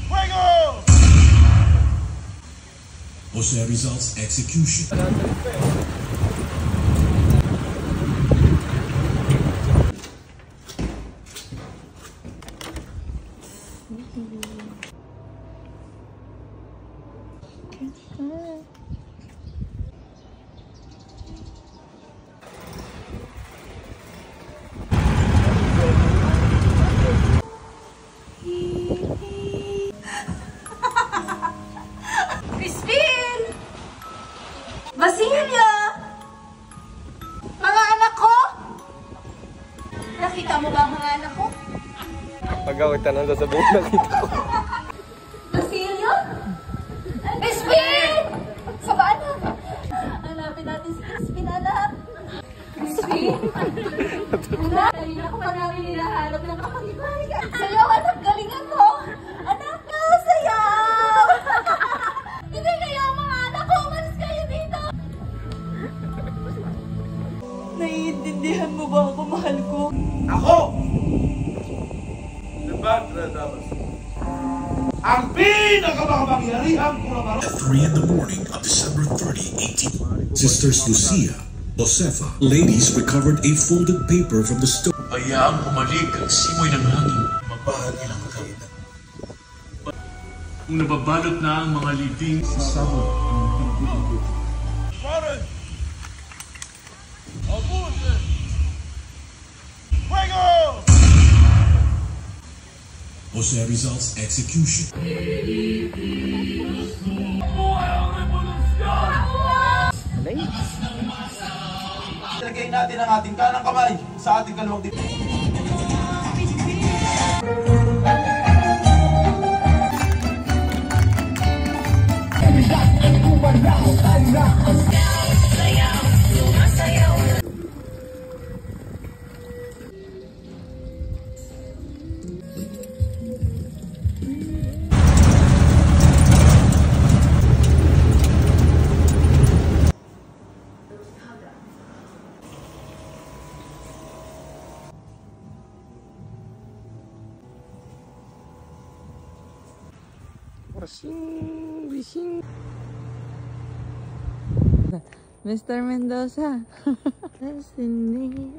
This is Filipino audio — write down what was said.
Fuego! Jose Rizal's execution. Basilio! Mga anak ko? Nakita mo ba mga anak ko? Pag-awitan nang sasabihin nakita ko. Basilio? Crispin! Saba na? Hanapin natin si Crispin, anak. Crispin? Anak, kanina ko pa namin hinahanap ng kapag-ibalikan. Sayaw, anak, galingan mo! Anak, sayaw! Hindi kayo mga anak ko! Umalis kayo dito! Naiintindihan mo ba ako, mahal ko? Ako! Damas. Ang pinakamakapangyarihan ko na At 3 in the morning of December 30, 18... Sisters Lucia, Josefa, ladies recovered a folded paper from the stove. Bayaang humalik ang simoy ng hangin. Mabahagi ng kainan. Kung nababalot na ang mga libing sa sabon. Fuego! Jose Rizal's execution. Ilagay natin ang ating kanang kamay sa ating kalawang dito. Wishing. Mr. Mendoza. Destiny,